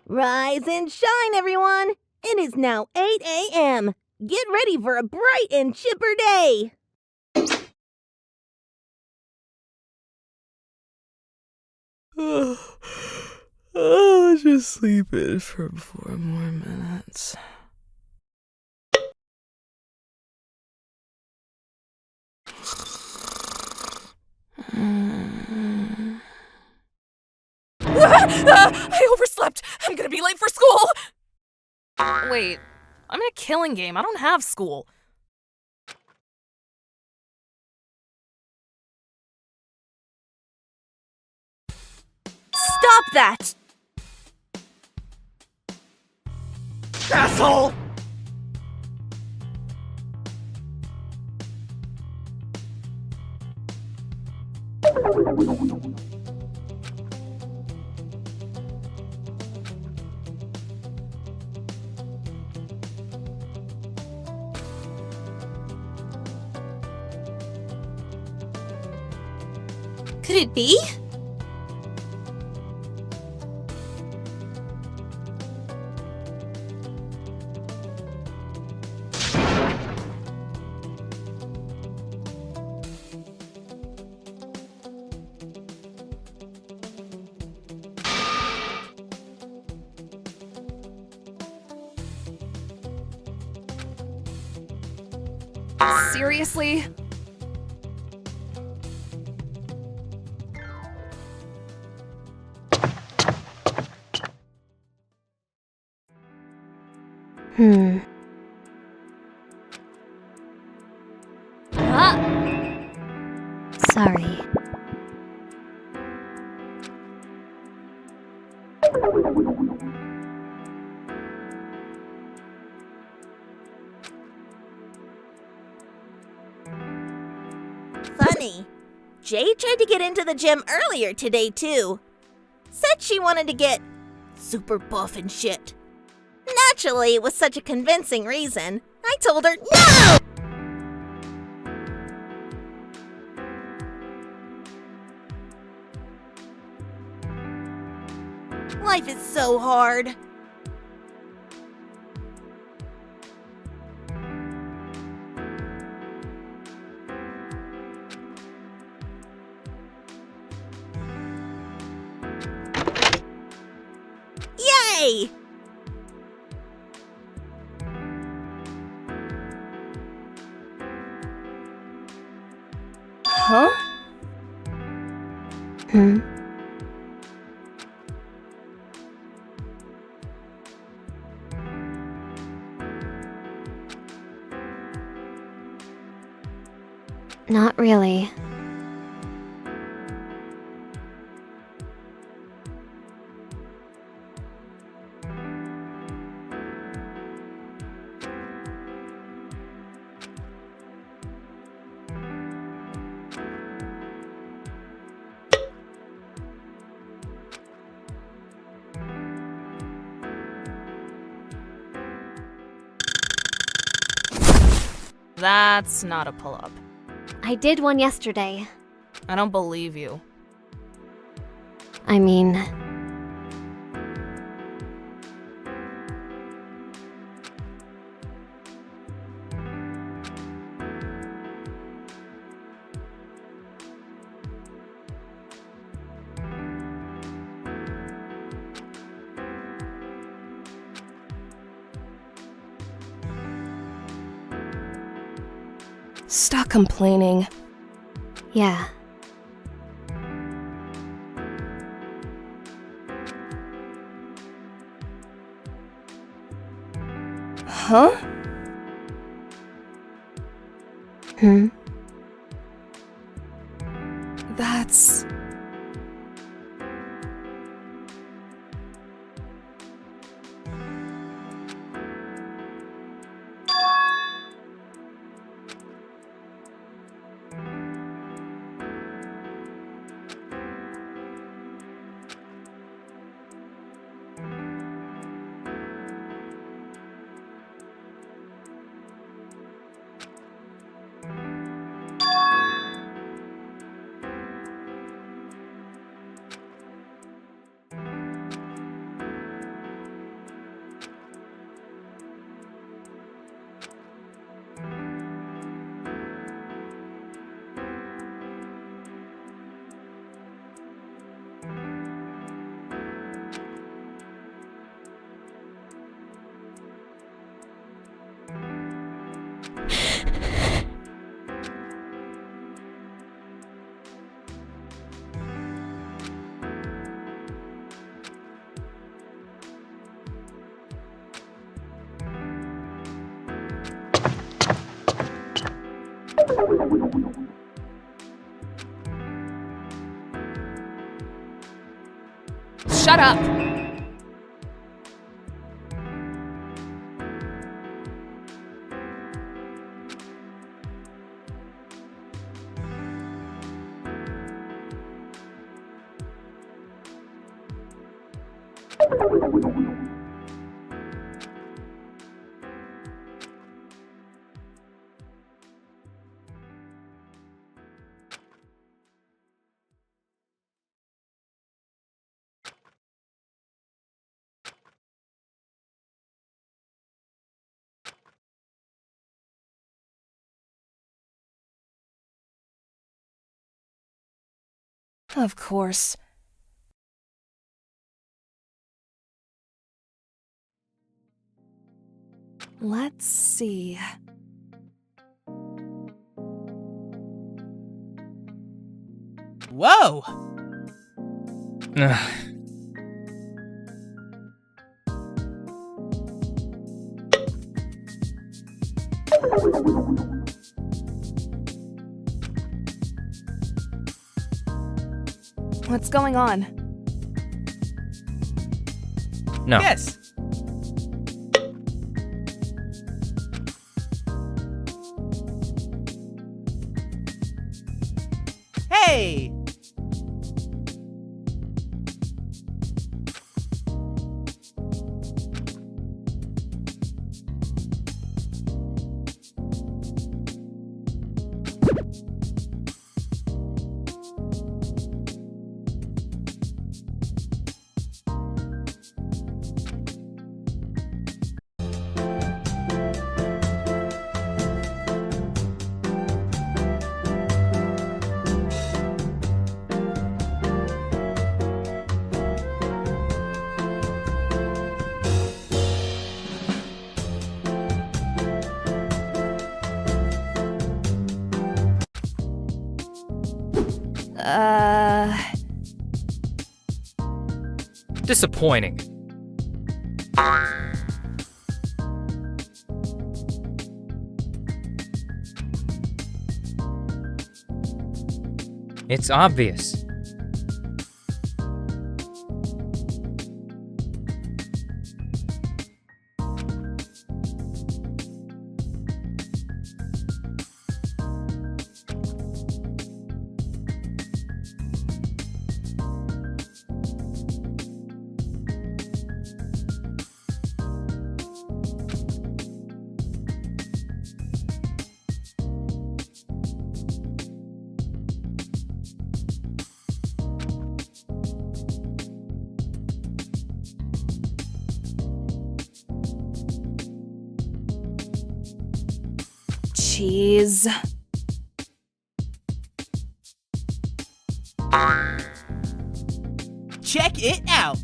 Rise and shine, everyone! It is now 8 a.m. Get ready for a bright and chipper day! I'll just sleep in for 4 more minutes. I overslept! I'm gonna be late for school! Wait, I'm in a killing game. I don't have school. Stop that! Asshole! Could it be? Seriously? Sorry. Funny. Jay tried to get into the gym earlier today, too. Said she wanted to get super buff and shit. Naturally, with such a convincing reason, I told her no! Life is so hard. Yay! Huh? Not really. That's not a pull-up. I did one yesterday. I don't believe you. I mean... Stop complaining. yeah. Huh? That's... Shut up! Of course. Let's see. Whoa! What's going on? No. Yes. Hey! Disappointing. It's obvious. Cheese. Check it out!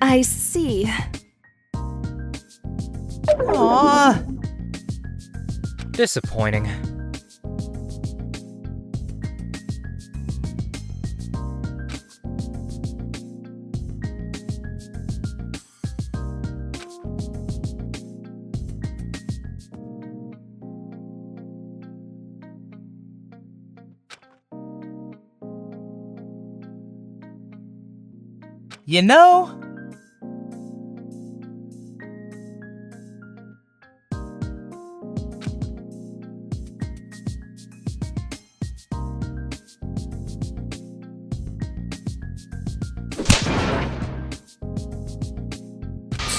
I see. Aww. Disappointing. You know,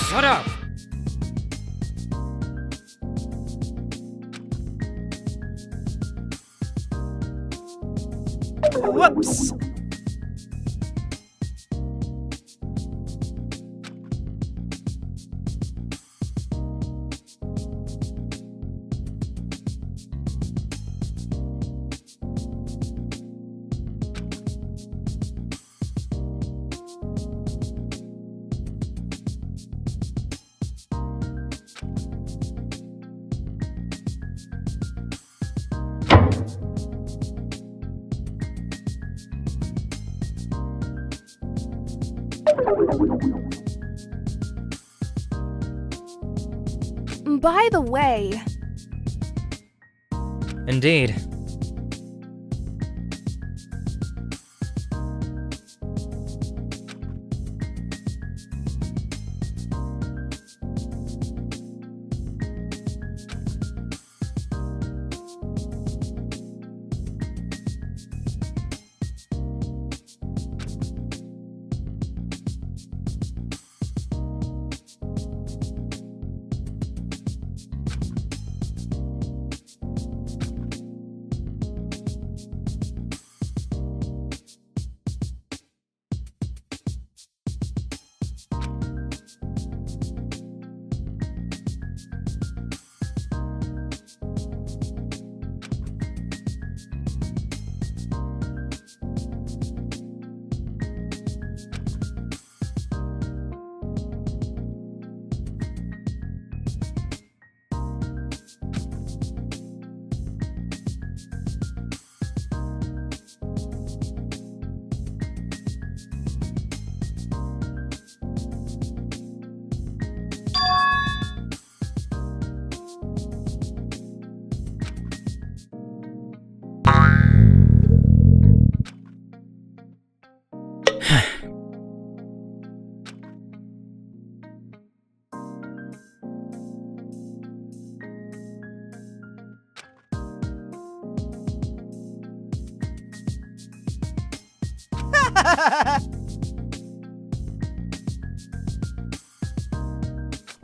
Shut up! whoops. By the way, Indeed.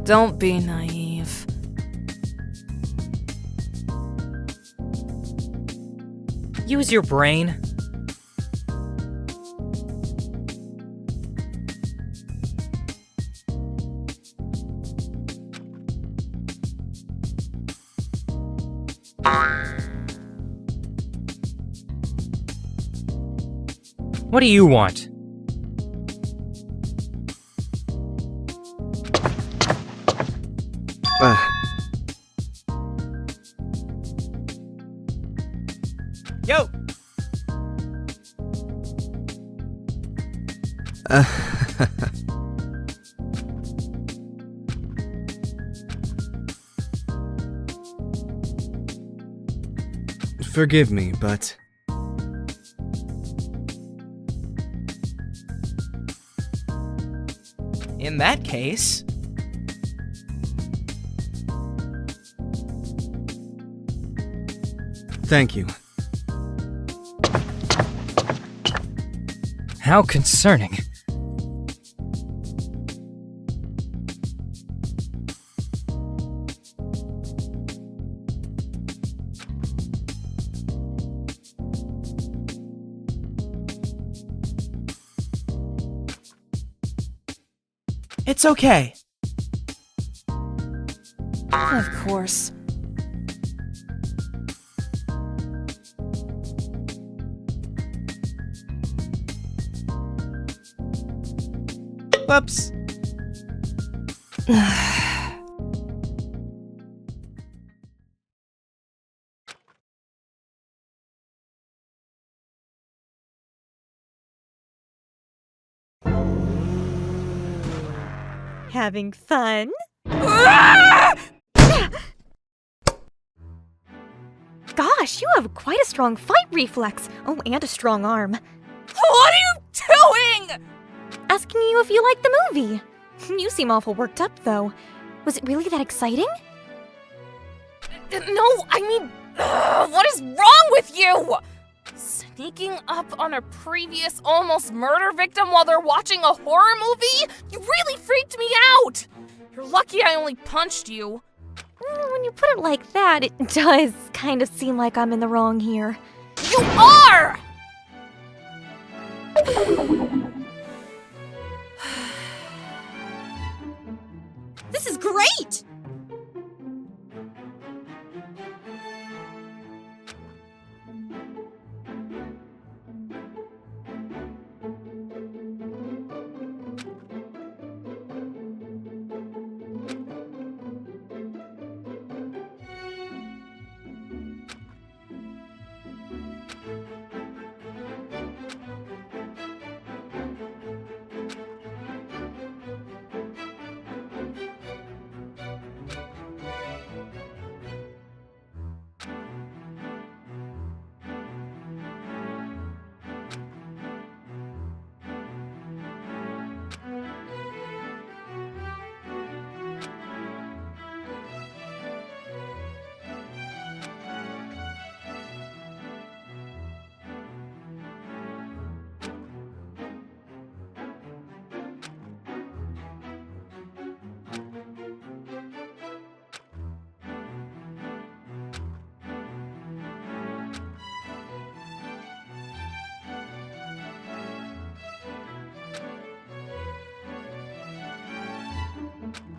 don't be naive. Use your brain. What do you want? Yo! Forgive me, but In that case, thank you. How concerning. it's okay. Of course. Whoops. Having fun? Gosh, you have quite a strong fight reflex. Oh, and a strong arm. What are you doing? Asking you if you liked the movie. You seem awful worked up, though. Was it really that exciting? No, I mean, what is wrong with you? Sneaking up on a previous almost murder victim while they're watching a horror movie? You really freaked me out! You're lucky I only punched you. When you put it like that, it does kind of seem like I'm in the wrong here. You are! This is great!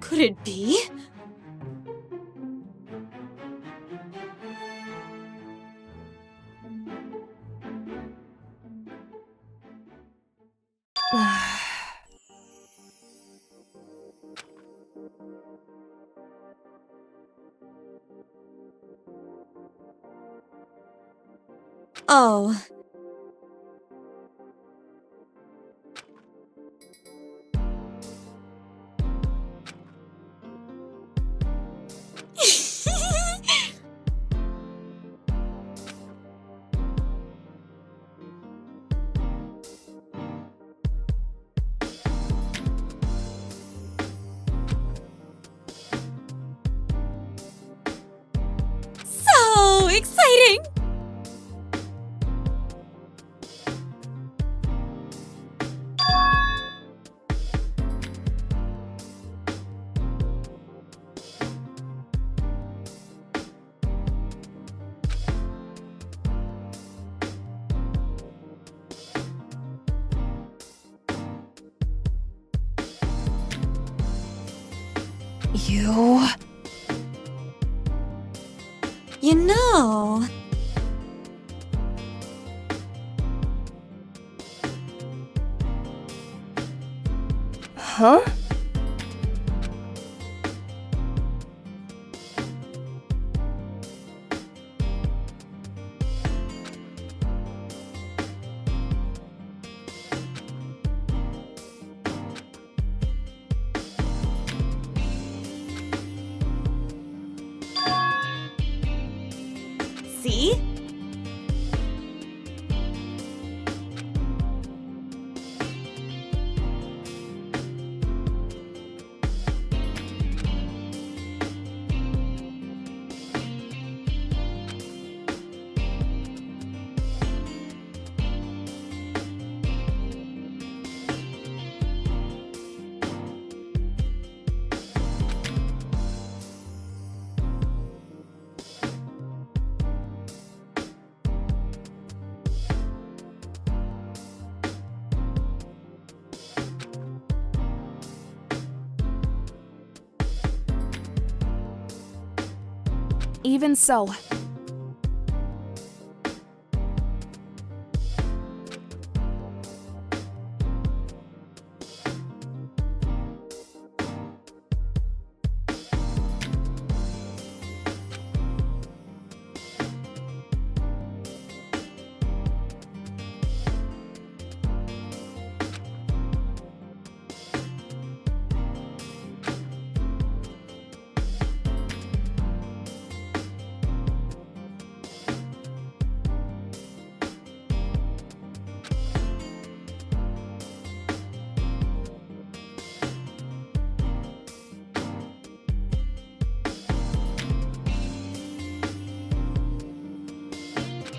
Could it be? Oh. So exciting! You know... Huh? See? Even so.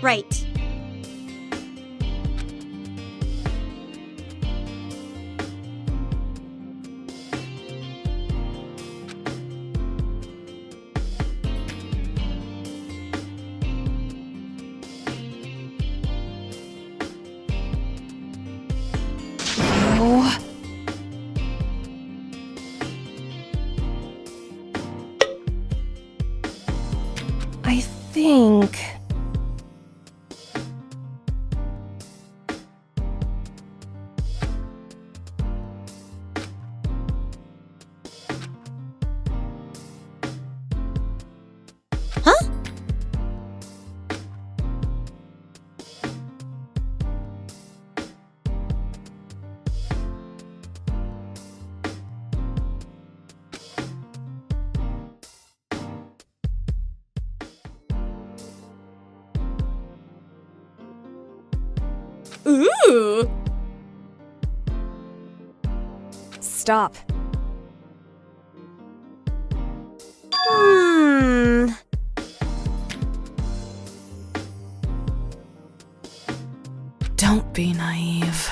Right. I think... Ooh! Stop. Don't be naive.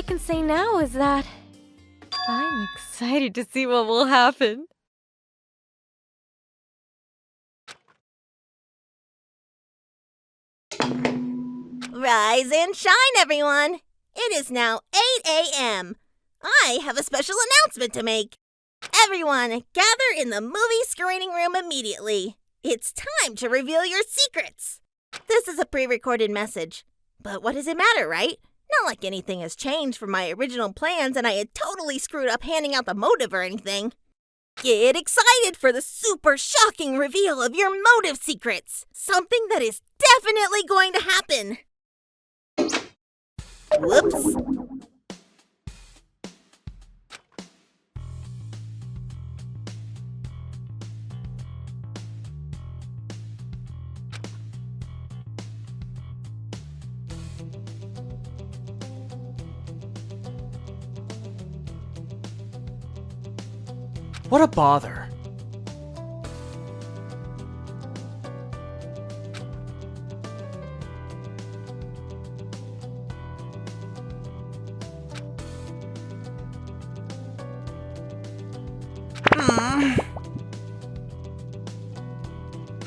I can say now is that I'm excited to see what will happen. Rise and shine, everyone! It is now 8 a.m. I have a special announcement to make. Everyone, gather in the movie screening room immediately. It's time to reveal your secrets. This is a pre-recorded message. But what does it matter, right? Not like anything has changed from my original plans and I had totally screwed up handing out the motive or anything. Get excited for the super shocking reveal of your motive secrets! Something that is definitely going to happen! Whoops. What a bother.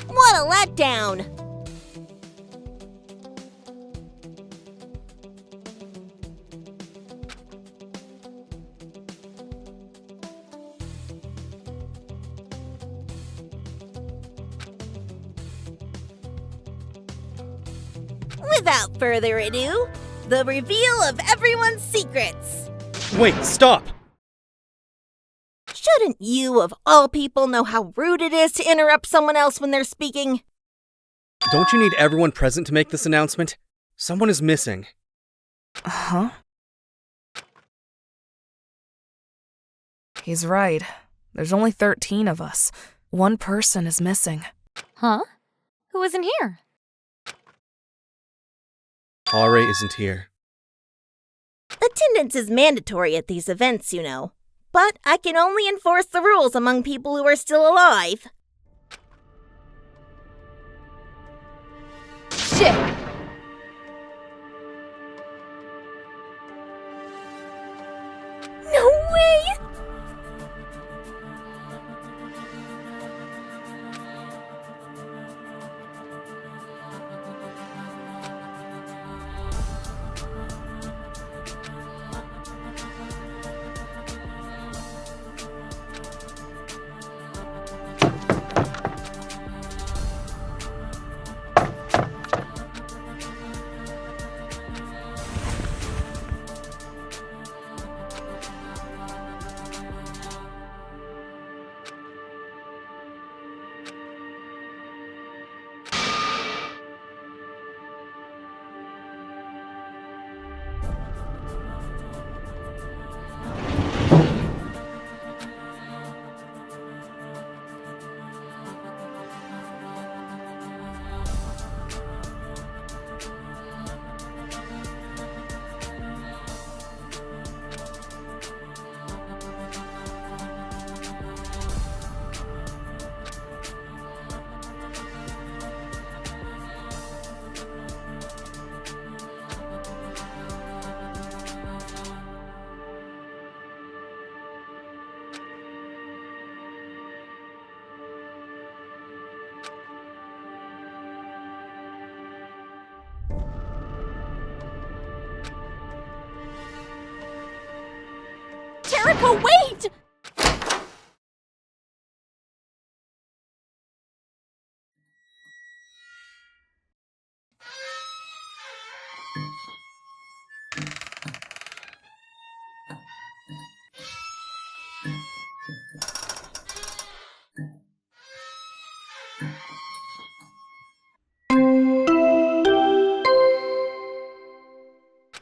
What a letdown! Without further ado, the reveal of everyone's secrets. Wait, stop! Shouldn't you, of all people, know how rude it is to interrupt someone else when they're speaking? Don't you need everyone present to make this announcement? Someone is missing. Huh? He's right. There's only 13 of us. One person is missing. Huh? Who isn't here? Are isn't here. Attendance is mandatory at these events, you know. But I can only enforce the rules among people who are still alive. Shit! No way! Jericho, wait!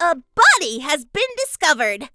A body has been discovered.